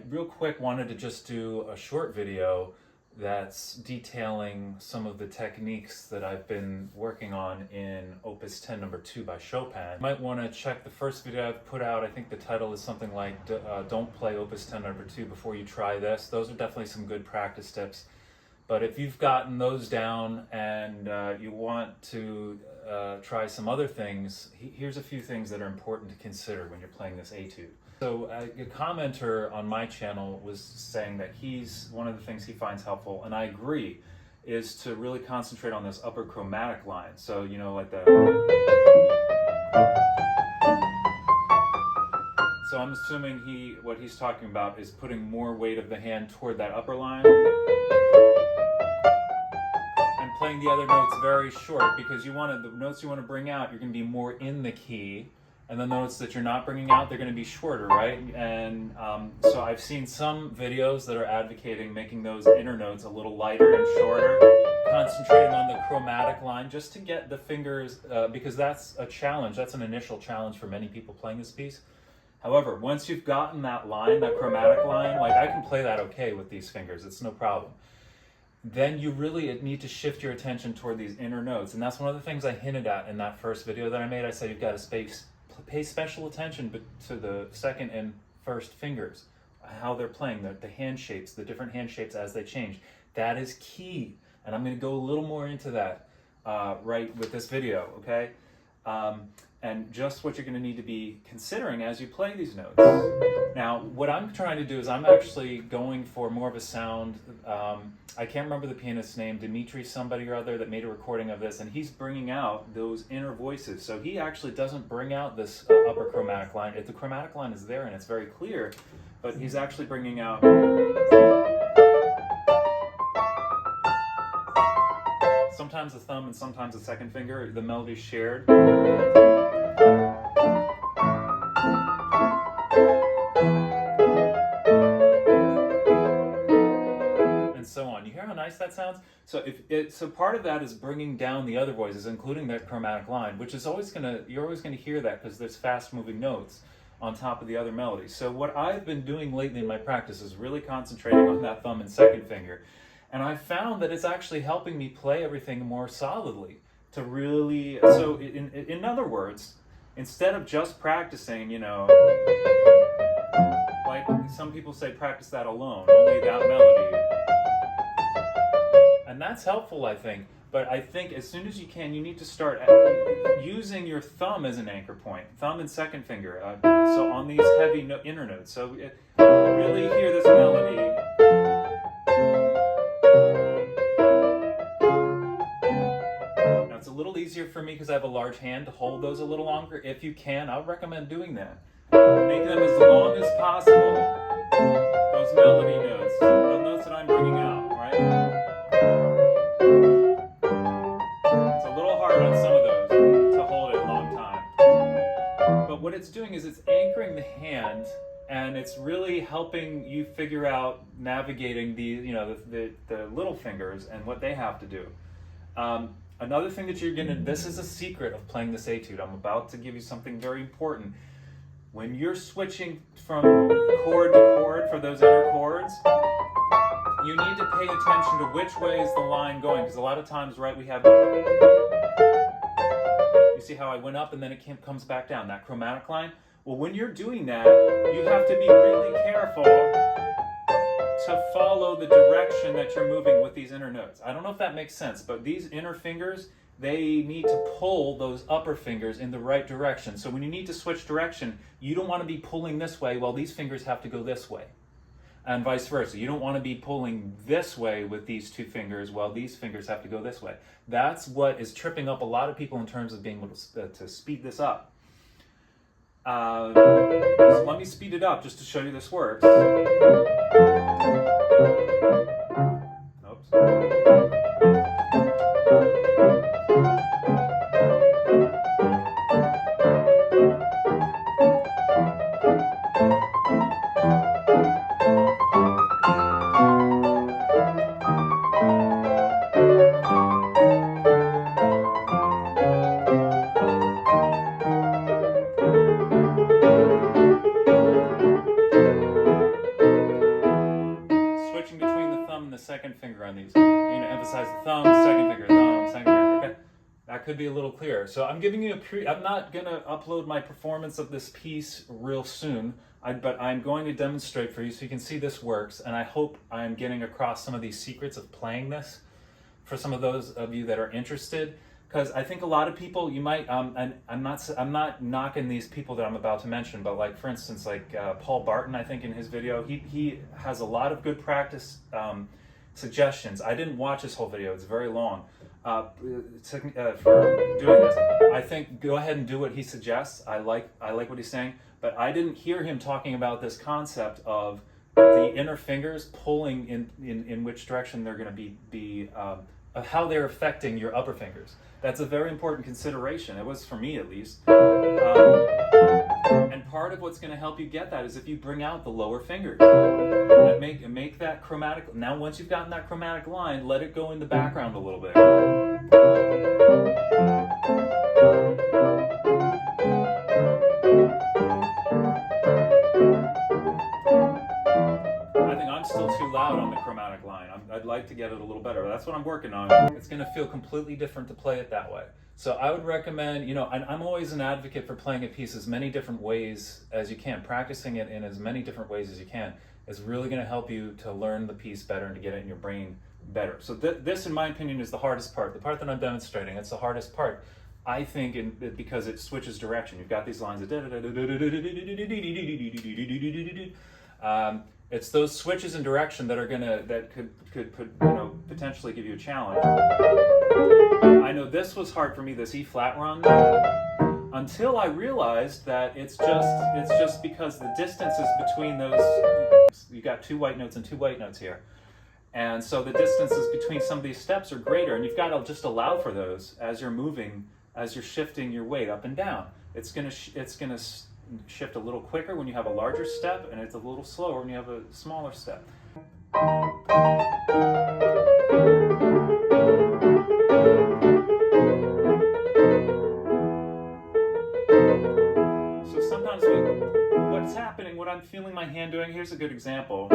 real quick wanted to just do a short video that's detailing some of the techniques that I've been working on in Opus 10 number 2 by Chopin. You might want to check the first video I've put out. I think the title is something like Don't Play Opus 10 number 2 Before You Try This. Those are definitely some good practice tips. But if you've gotten those down and you want to try some other things, here's a few things that are important to consider when you're playing this etude. So a commenter on my channel was saying that one of the things he finds helpful, and I agree, is to really concentrate on this upper chromatic line. So, you know, like the... So I'm assuming what he's talking about is putting more weight of the hand toward that upper line and playing the other notes very short, because the notes you want to bring out, you're going to be more in the key. And the notes that you're not bringing out, they're going to be shorter, right? And so I've seen some videos that are advocating making those inner notes a little lighter and shorter, concentrating on the chromatic line just to get the fingers, because that's a challenge. That's an initial challenge for many people playing this piece. However, once you've gotten that line, that chromatic line, like I can play that okay with these fingers, it's no problem. Then you really need to shift your attention toward these inner notes. And that's one of the things I hinted at in that first video that I made. I said you've got to pay special attention to the second and first fingers, how they're playing, the hand shapes, the different hand shapes as they change. That is key, and I'm going to go a little more into that right with this video, okay? And just what you're going to need to be considering as you play these notes. Now, what I'm trying to do is I'm actually going for more of a sound. I can't remember the pianist's name, Dimitri somebody or other, that made a recording of this, and he's bringing out those inner voices. So he actually doesn't bring out this upper chromatic line. If the chromatic line is there and it's very clear, but he's actually bringing out sometimes the thumb and sometimes the second finger, the melody's shared. So on. You hear how nice that sounds? So so part of that is bringing down the other voices, including that chromatic line, which is you're always gonna hear that because there's fast moving notes on top of the other melodies. So what I've been doing lately in my practice is really concentrating on that thumb and second finger. And I found that it's actually helping me play everything more solidly to really, so in other words, instead of just practicing, you know, like some people say practice that alone, only that melody. And that's helpful, I think. But I think as soon as you can, you need to start using your thumb as an anchor point. Thumb and second finger. So on these heavy inner notes. So really hear this melody. Now it's a little easier for me because I have a large hand to hold those a little longer. If you can, I would recommend doing that. Make them as long as possible. Those melody notes. The notes that I'm bringing out, right? What it's doing is it's anchoring the hand, and it's really helping you figure out navigating the little fingers and what they have to do. Another thing that this is a secret of playing this etude. I'm about to give you something very important. When you're switching from chord to chord for those inner chords, you need to pay attention to which way is the line going, because a lot of times, right, we have... You see how I went up and then it comes back down, that chromatic line? Well, when you're doing that, you have to be really careful to follow the direction that you're moving with these inner notes. I don't know if that makes sense, but these inner fingers, they need to pull those upper fingers in the right direction. So when you need to switch direction, you don't want to be pulling this way while these fingers have to go this way. And vice versa. You don't want to be pulling this way with these two fingers while these fingers have to go this way. That's what is tripping up a lot of people in terms of being able to speed this up. So let me speed it up just to show you this works. Oops. second finger on these. You're going to emphasize the thumb, second finger, thumb, second finger. Okay? That could be a little clearer. So I'm giving you I'm not going to upload my performance of this piece real soon, but I'm going to demonstrate for you so you can see this works, and I hope I'm getting across some of these secrets of playing this for some of those of you that are interested. Because I think a lot of people, you might, and I'm not knocking these people that I'm about to mention, but like for instance, like Paul Barton, I think in his video, he has a lot of good practice suggestions. I didn't watch his whole video; it's very long. For doing this, I think go ahead and do what he suggests. I like what he's saying, but I didn't hear him talking about this concept of the inner fingers pulling in which direction they're going to be of how they're affecting your upper fingers. That's a very important consideration. It was for me, at least. And part of what's going to help you get that is if you bring out the lower fingers and make that chromatic. Now, once you've gotten that chromatic line, let it go in the background a little bit. Still too loud on the chromatic line. I'd like to get it a little better, but that's what I'm working on. It's going to feel completely different to play it that way. So I would recommend, and I'm always an advocate for playing a piece as many different ways as you can. Practicing it in as many different ways as you can is really going to help you to learn the piece better and to get it in your brain better. So this, in my opinion, is the hardest part. The part that I'm demonstrating, it's the hardest part. I think because it switches direction. You've got these lines of it's those switches in direction that could potentially give you a challenge. I know this was hard for me, this E flat run, until I realized that it's just because the distances between those, you got 2 white notes and 2 white notes here, and so the distances between some of these steps are greater, and you've got to just allow for those as you're moving, as you're shifting your weight up and down. It's gonna shift a little quicker when you have a larger step, and it's a little slower when you have a smaller step. So sometimes what's happening, what I'm feeling my hand doing, here's a good example.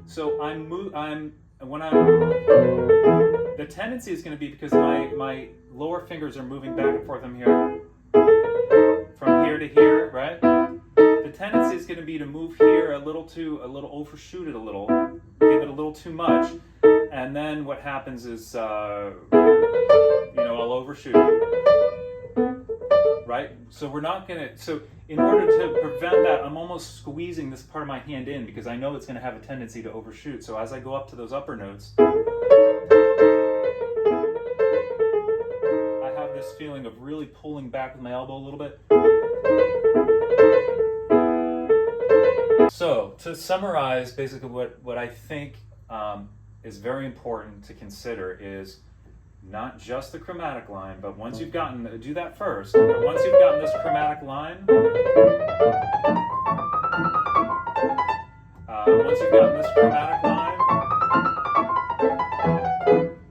So the tendency is going to be because my lower fingers are moving back and forth. I'm here. From here to here, right? The tendency is going to be to move here a little overshoot it a little, give it a little too much, and then what happens is, I'll overshoot it, right? So we're not going to, so in order to prevent that, I'm almost squeezing this part of my hand in because I know it's going to have a tendency to overshoot. So as I go up to those upper notes, this feeling of really pulling back with my elbow a little bit. So to summarize, basically what I think is very important to consider is not just the chromatic line, but once you've gotten, do that first, but once you've gotten this chromatic line,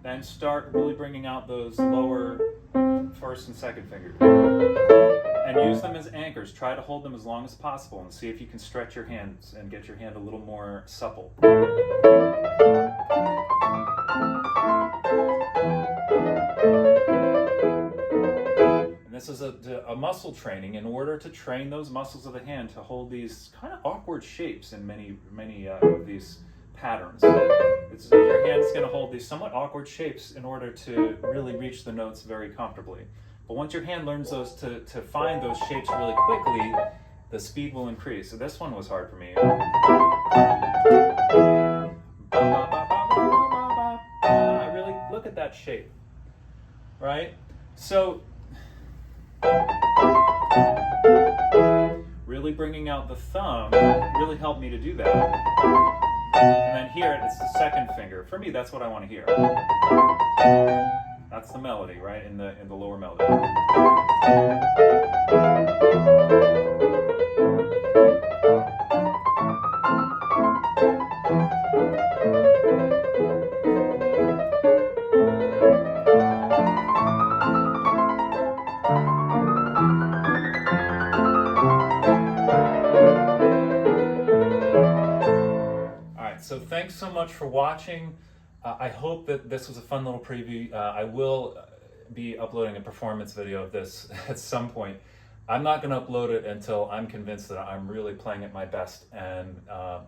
then start really bringing out those lower first and second fingers. And use them as anchors. Try to hold them as long as possible and see if you can stretch your hands and get your hand a little more supple. And this is a muscle training in order to train those muscles of the hand to hold these kind of awkward shapes in many of these patterns. Your hand's going to hold these somewhat awkward shapes in order to really reach the notes very comfortably. But once your hand learns those to find those shapes really quickly, the speed will increase. So this one was hard for me. Really look at that shape, right? So really bringing out the thumb really helped me to do that. And then here, it's the second finger. For me, that's what I want to hear. That's the melody, right? In the lower melody. So thanks so much for watching. I hope that this was a fun little preview. I will be uploading a performance video of this at some point. I'm not going to upload it until I'm convinced that I'm really playing at my best and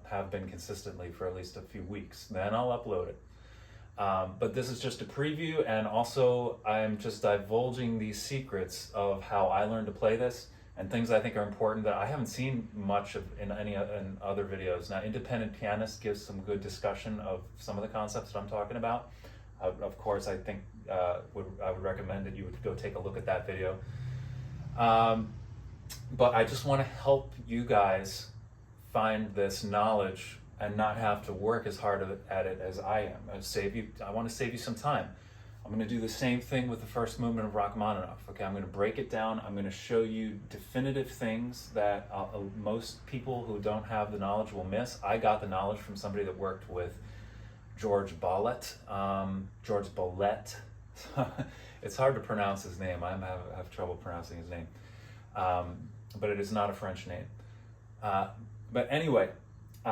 have been consistently for at least a few weeks. Then I'll upload it. But this is just a preview, and also I'm just divulging these secrets of how I learned to play this and things I think are important that I haven't seen much of in other videos. Now, Independent Pianist gives some good discussion of some of the concepts that I'm talking about. Of course, I think I would recommend that you would go take a look at that video. But I just want to help you guys find this knowledge and not have to work as hard at it as I am. I want to save you some time. I'm going to do the same thing with the first movement of Rachmaninoff. Okay, I'm going to break it down. I'm going to show you definitive things that most people who don't have the knowledge will miss. I got the knowledge from somebody that worked with George Bolet. It's hard to pronounce his name. I have trouble pronouncing his name. But it is not a French name. But anyway,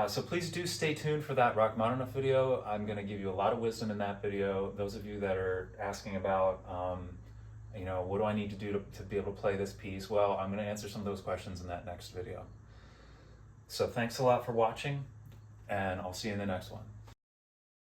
so please do stay tuned for that Rachmaninoff video. I'm going to give you a lot of wisdom in that video. Those of you that are asking about, what do I need to do to be able to play this piece? Well, I'm going to answer some of those questions in that next video. So thanks a lot for watching, and I'll see you in the next one.